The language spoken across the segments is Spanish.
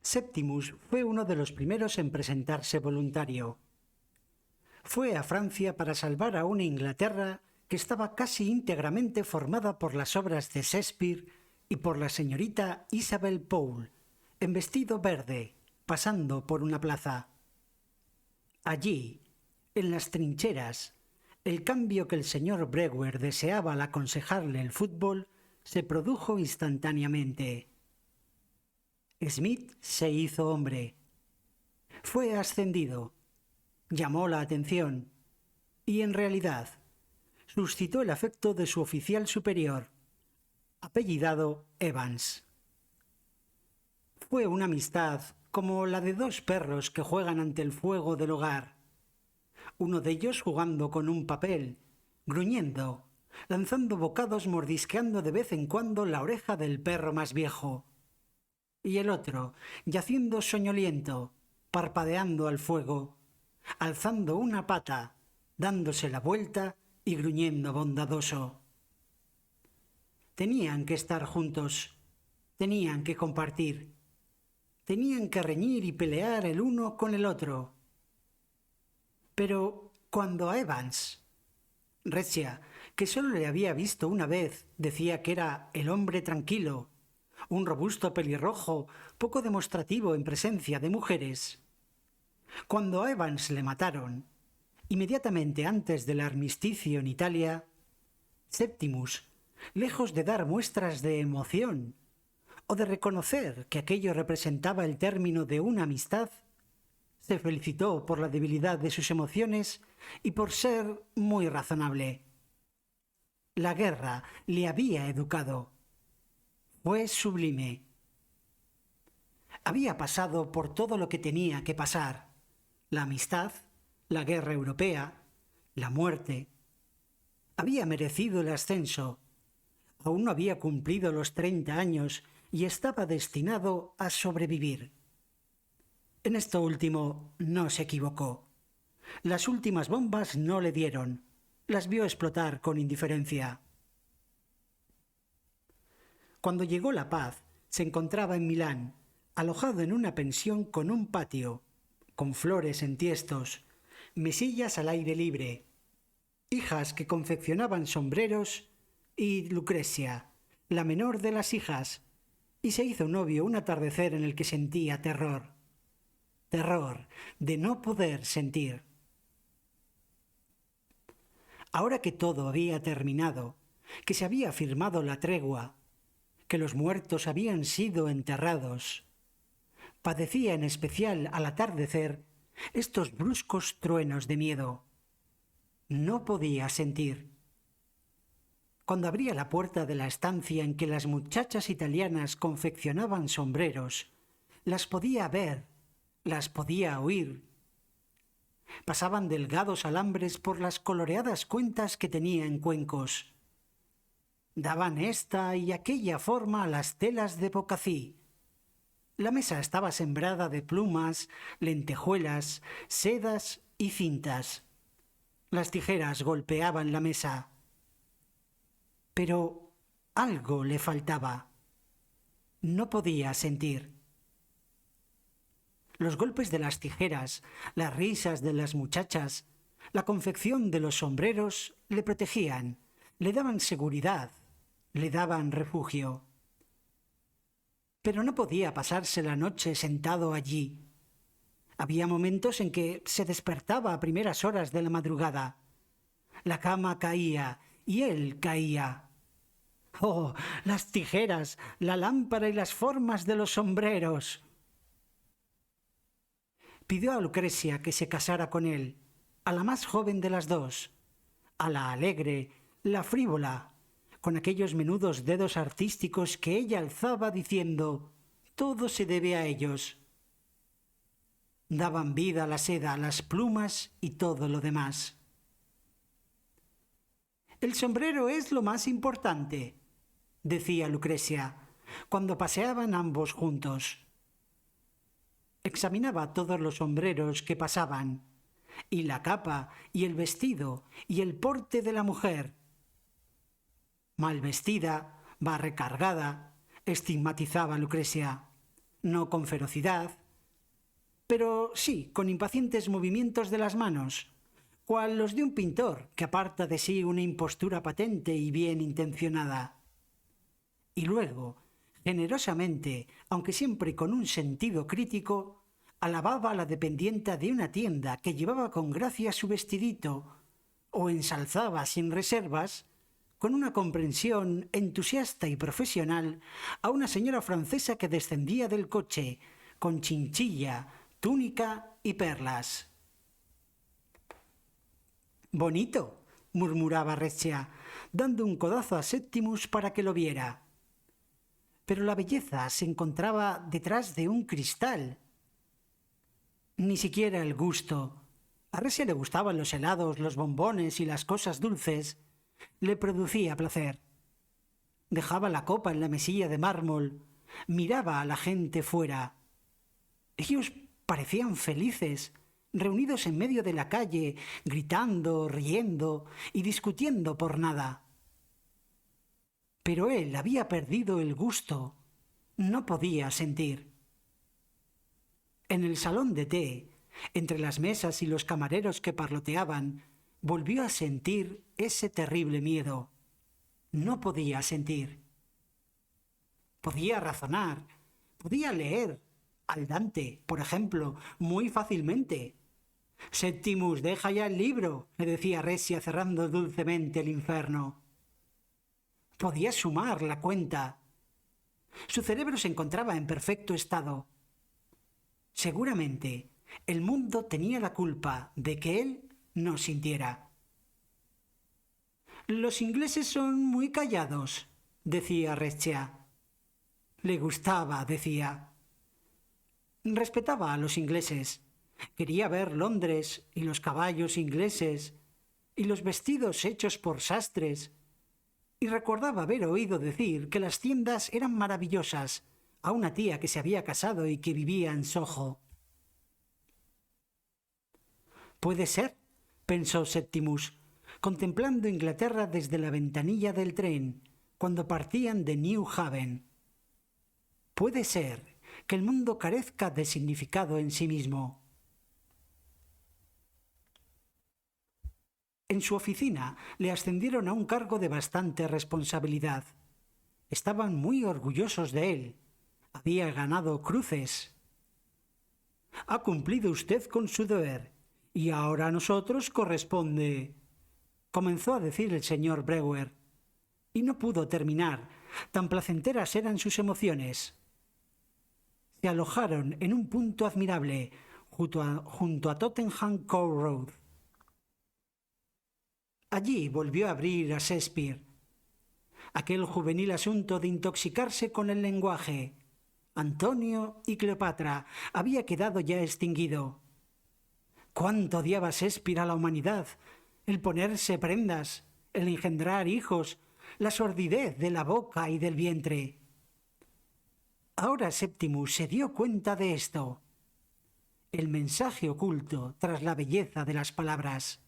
Septimus fue uno de los primeros en presentarse voluntario. Fue a Francia para salvar a una Inglaterra que estaba casi íntegramente formada por las obras de Shakespeare y por la señorita Isabel Paul, en vestido verde, pasando por una plaza. Allí, en las trincheras, el cambio que el señor Brewer deseaba al aconsejarle el fútbol se produjo instantáneamente. Smith se hizo hombre. Fue ascendido. Llamó la atención y, en realidad, suscitó el afecto de su oficial superior, apellidado Evans. Fue una amistad como la de dos perros que juegan ante el fuego del hogar, uno de ellos jugando con un papel, gruñendo, lanzando bocados, mordisqueando de vez en cuando la oreja del perro más viejo, y el otro yaciendo soñoliento, parpadeando al fuego, alzando una pata, dándose la vuelta y gruñendo bondadoso. Tenían que estar juntos, tenían que compartir, tenían que reñir y pelear el uno con el otro. Pero cuando a Evans, Recia, que solo le había visto una vez, decía que era el hombre tranquilo, un robusto pelirrojo, poco demostrativo en presencia de mujeres. Cuando a Evans le mataron, inmediatamente antes del armisticio en Italia, Septimus, lejos de dar muestras de emoción o de reconocer que aquello representaba el término de una amistad, se felicitó por la debilidad de sus emociones y por ser muy razonable. La guerra le había educado. Fue sublime. Había pasado por todo lo que tenía que pasar: la amistad, la guerra europea, la muerte. Había merecido el ascenso. Aún no había cumplido los 30 años y estaba destinado a sobrevivir. En esto último no se equivocó. Las últimas bombas no le dieron. Las vio explotar con indiferencia. Cuando llegó la paz, se encontraba en Milán, alojado en una pensión con un patio, con flores en tiestos, mesillas al aire libre, hijas que confeccionaban sombreros y Lucrecia, la menor de las hijas, y se hizo novio un atardecer en el que sentía terror. Terror de no poder sentir. Ahora que todo había terminado, que se había firmado la tregua, que los muertos habían sido enterrados, padecía en especial al atardecer estos bruscos truenos de miedo. No podía sentir. Cuando abría la puerta de la estancia en que las muchachas italianas confeccionaban sombreros, las podía ver, las podía oír. Pasaban delgados alambres por las coloreadas cuentas que tenía en cuencos. Daban esta y aquella forma a las telas de bocací. La mesa estaba sembrada de plumas, lentejuelas, sedas y cintas. Las tijeras golpeaban la mesa. Pero algo le faltaba. No podía sentir. Los golpes de las tijeras, las risas de las muchachas, la confección de los sombreros le protegían, le daban seguridad, le daban refugio. Pero no podía pasarse la noche sentado allí. Había momentos en que se despertaba a primeras horas de la madrugada. La cama caía y él caía. ¡Oh, las tijeras, la lámpara y las formas de los sombreros! Pidió a Lucrecia que se casara con él, a la más joven de las dos, a la alegre, la frívola, con aquellos menudos dedos artísticos que ella alzaba diciendo: todo se debe a ellos. Daban vida a la seda, a las plumas y todo lo demás. El sombrero es lo más importante, decía Lucrecia, cuando paseaban ambos juntos. Examinaba todos los sombreros que pasaban, y la capa, y el vestido, y el porte de la mujer. Mal vestida, va recargada, estigmatizaba Lucrecia. no con ferocidad, pero sí con impacientes movimientos de las manos, cual los de un pintor que aparta de sí una impostura patente y bien intencionada. Y luego, generosamente, aunque siempre con un sentido crítico, alababa a la dependienta de una tienda que llevaba con gracia su vestidito, o ensalzaba sin reservas, con una comprensión entusiasta y profesional, a una señora francesa que descendía del coche, con chinchilla, túnica y perlas. «Bonito», murmuraba Recia, dando un codazo a Septimus para que lo viera. Pero la belleza se encontraba detrás de un cristal. Ni siquiera el gusto. A Recia le gustaban los helados, los bombones y las cosas dulces. Le producía placer. Dejaba la copa en la mesilla de mármol, miraba a la gente fuera. Ellos parecían felices, reunidos en medio de la calle, gritando, riendo y discutiendo por nada. Pero él había perdido el gusto, no podía sentir. En el salón de té, entre las mesas y los camareros que parloteaban, volvió a sentir ese terrible miedo. No podía sentir. Podía razonar, podía leer al Dante, por ejemplo, muy fácilmente. «Septimus, deja ya el libro», le decía Recia cerrando dulcemente el infierno. Podía sumar la cuenta. Su cerebro se encontraba en perfecto estado. Seguramente el mundo tenía la culpa de que él no sintiera. «Los ingleses son muy callados», decía Recia. Le gustaba, decía. Respetaba a los ingleses. Quería ver Londres y los caballos ingleses y los vestidos hechos por sastres. Y recordaba haber oído decir que las tiendas eran maravillosas a una tía que se había casado y que vivía en Soho. «Puede ser», pensó Septimus, contemplando Inglaterra desde la ventanilla del tren, cuando partían de New Haven. «Puede ser que el mundo carezca de significado en sí mismo». En su oficina le ascendieron a un cargo de bastante responsabilidad. Estaban muy orgullosos de él. Había ganado cruces. «Ha cumplido usted con su deber, y ahora a nosotros corresponde», comenzó a decir el señor Brewer, y no pudo terminar, tan placenteras eran sus emociones. Se alojaron en un punto admirable, junto a Tottenham Court Road. Allí volvió a abrir a Shakespeare. Aquel juvenil asunto de intoxicarse con el lenguaje. Antonio y Cleopatra había quedado ya extinguido. Cuánto odiaba Shakespeare a la humanidad, el ponerse prendas, el engendrar hijos, la sordidez de la boca y del vientre. Ahora Septimus se dio cuenta de esto. El mensaje oculto tras la belleza de las palabras.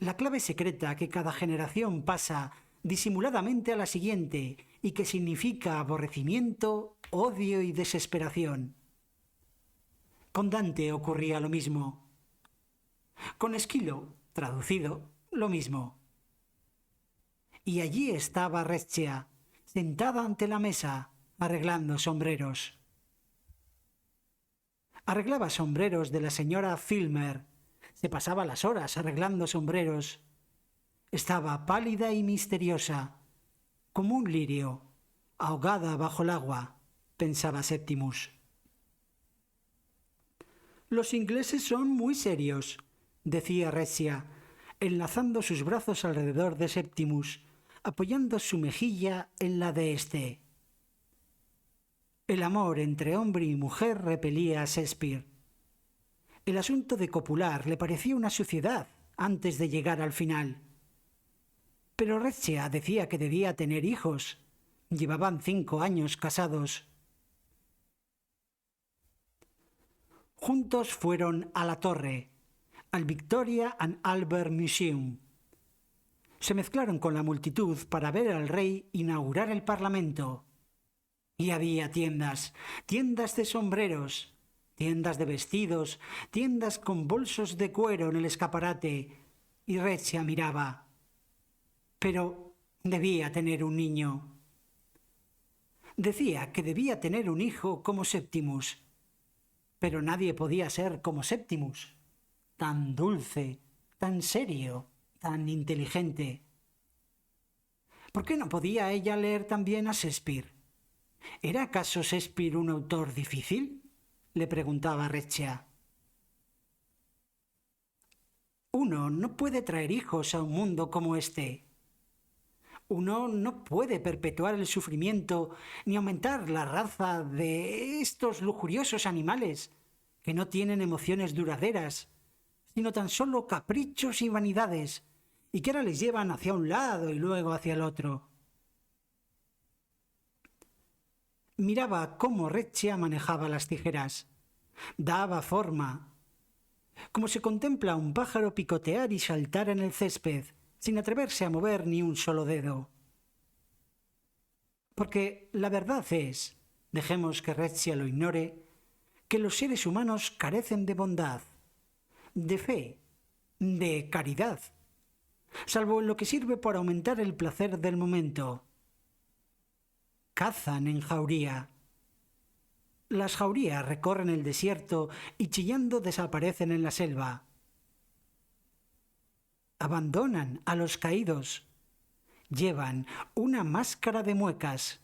La clave secreta que cada generación pasa disimuladamente a la siguiente y que significa aborrecimiento, odio y desesperación. Con Dante ocurría lo mismo. Con Esquilo, traducido, lo mismo. Y allí estaba Recia, sentada ante la mesa, arreglando sombreros. Arreglaba sombreros de la señora Filmer. Se pasaba las horas arreglando sombreros. Estaba pálida y misteriosa, como un lirio, ahogada bajo el agua, pensaba Septimus. «Los ingleses son muy serios», decía Recia, enlazando sus brazos alrededor de Septimus, apoyando su mejilla en la de éste. El amor entre hombre y mujer repelía a Shakespeare. El asunto de copular le parecía una suciedad antes de llegar al final. Pero Recia decía que debía tener hijos. Llevaban 5 años casados. Juntos fueron a la Torre, al Victoria and Albert Museum. Se mezclaron con la multitud para ver al rey inaugurar el Parlamento. Y había tiendas, tiendas de sombreros, tiendas de vestidos, tiendas con bolsos de cuero en el escaparate, y Rexia miraba. Pero debía tener un niño. Decía que debía tener un hijo como Septimus, pero nadie podía ser como Septimus, tan dulce, tan serio, tan inteligente. ¿Por qué no podía ella leer también a Shakespeare? ¿Era acaso Shakespeare un autor difícil?, le preguntaba Rexia. Uno no puede traer hijos a un mundo como este. Uno no puede perpetuar el sufrimiento ni aumentar la raza de estos lujuriosos animales que no tienen emociones duraderas, sino tan solo caprichos y vanidades, y que ahora les llevan hacia un lado y luego hacia el otro. Miraba cómo Rexia manejaba las tijeras. Daba forma, como se contempla a un pájaro picotear y saltar en el césped, sin atreverse a mover ni un solo dedo. Porque la verdad es, dejemos que Rexia lo ignore, que los seres humanos carecen de bondad, de fe, de caridad, salvo en lo que sirve para aumentar el placer del momento. Cazan en jauría. Las jaurías recorren el desierto y chillando desaparecen en la selva. Abandonan a los caídos. Llevan una máscara de muecas.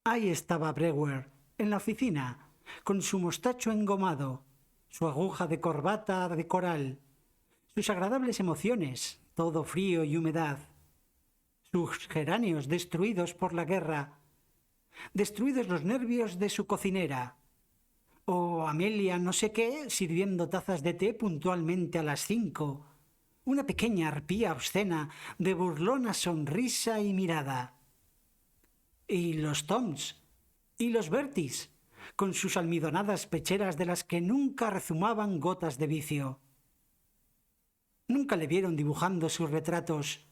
Ahí estaba Brewer, en la oficina, con su mostacho engomado, su aguja de corbata de coral, sus agradables emociones, todo frío y humedad, sus geranios destruidos por la guerra, destruidos los nervios de su cocinera, o Amelia no sé qué sirviendo tazas de té puntualmente a las 5, una pequeña arpía obscena de burlona sonrisa y mirada. Y los Toms, y los Bertis, con sus almidonadas pecheras de las que nunca rezumaban gotas de vicio. Nunca le vieron dibujando sus retratos,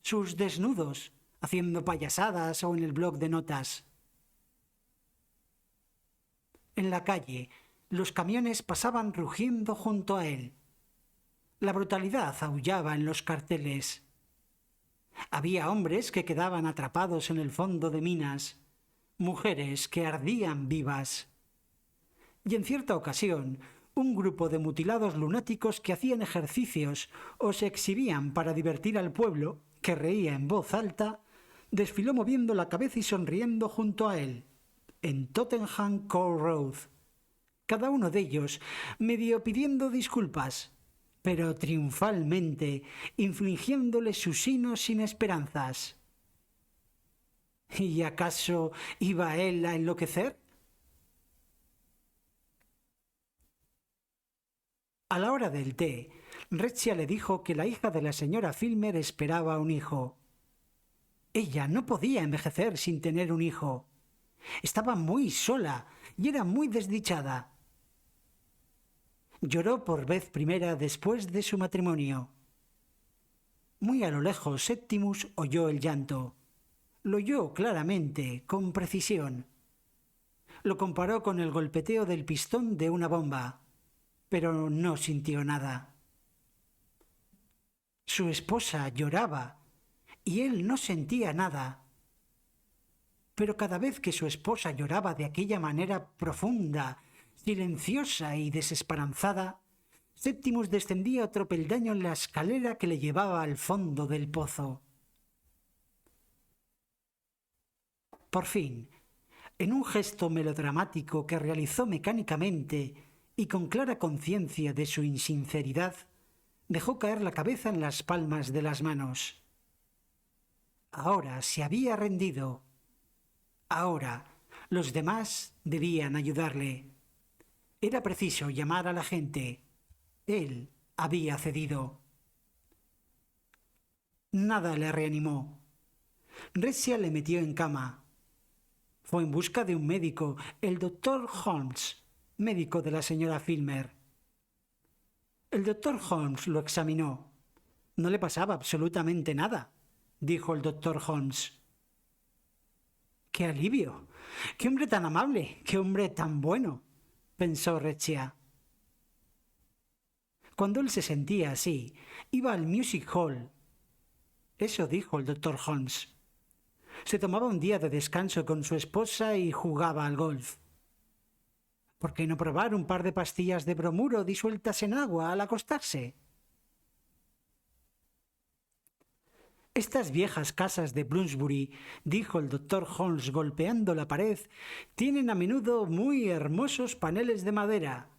sus desnudos, haciendo payasadas o en el bloc de notas. En la calle, los camiones pasaban rugiendo junto a él. La brutalidad aullaba en los carteles. Había hombres que quedaban atrapados en el fondo de minas, mujeres que ardían vivas. Y en cierta ocasión, un grupo de mutilados lunáticos que hacían ejercicios o se exhibían para divertir al pueblo, que reía en voz alta, desfiló moviendo la cabeza y sonriendo junto a él, en Tottenham Court Road. Cada uno de ellos medio pidiendo disculpas, pero triunfalmente infligiéndole su sino sin esperanzas. ¿Y acaso iba él a enloquecer? A la hora del té, Rexia le dijo que la hija de la señora Filmer esperaba un hijo. Ella no podía envejecer sin tener un hijo. Estaba muy sola y era muy desdichada. Lloró por vez primera después de su matrimonio. Muy a lo lejos Septimus oyó el llanto. Lo oyó claramente, con precisión. Lo comparó con el golpeteo del pistón de una bomba, pero no sintió nada. Su esposa lloraba y él no sentía nada. Pero cada vez que su esposa lloraba de aquella manera profunda, silenciosa y desesperanzada, Septimus descendía otro peldaño en la escalera que le llevaba al fondo del pozo. Por fin, en un gesto melodramático que realizó mecánicamente y con clara conciencia de su insinceridad, dejó caer la cabeza en las palmas de las manos. Ahora se había rendido. Ahora los demás debían ayudarle. Era preciso llamar a la gente. Él había cedido. Nada le reanimó. Rexia le metió en cama. Fue en busca de un médico, el doctor Holmes, médico de la señora Filmer. El doctor Holmes lo examinó. No le pasaba absolutamente nada. dijo el doctor Holmes. ¡Qué alivio! ¡Qué hombre tan amable! ¡Qué hombre tan bueno!, pensó Rechia. Cuando él se sentía así, iba al Music Hall. Eso dijo el doctor Holmes. Se tomaba un día de descanso con su esposa y jugaba al golf. ¿Por qué no probar un par de pastillas de bromuro disueltas en agua al acostarse? Estas viejas casas de Bloomsbury, dijo el doctor Holmes golpeando la pared, tienen a menudo muy hermosos paneles de madera,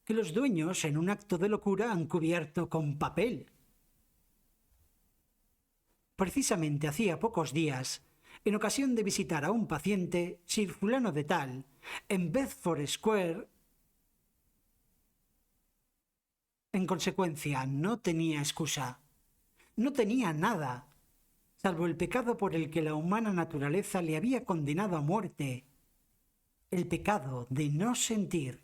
que los dueños, en un acto de locura, han cubierto con papel. Precisamente hacía pocos días, en ocasión de visitar a un paciente, Sir fulano de tal, en Bedford Square. En consecuencia, no tenía excusa. No tenía nada, salvo el pecado por el que la humana naturaleza le había condenado a muerte, el pecado de no sentir.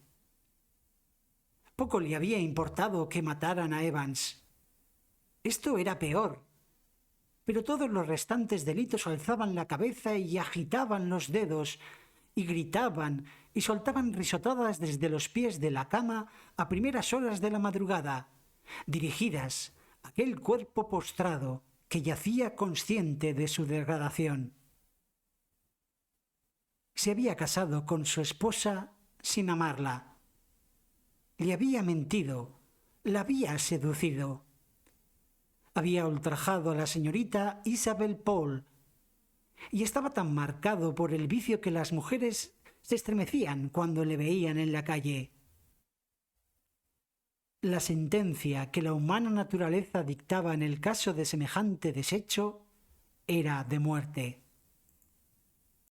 Poco le había importado que mataran a Evans. Esto era peor. Pero todos los restantes delitos alzaban la cabeza y agitaban los dedos, y gritaban y soltaban risotadas desde los pies de la cama a primeras horas de la madrugada, dirigidas a aquel cuerpo postrado que yacía consciente de su degradación. Se había casado con su esposa sin amarla. Le había mentido, la había seducido. Había ultrajado a la señorita Isabel Paul, y estaba tan marcado por el vicio que las mujeres se estremecían cuando le veían en la calle. La sentencia que la humana naturaleza dictaba en el caso de semejante deshecho era de muerte.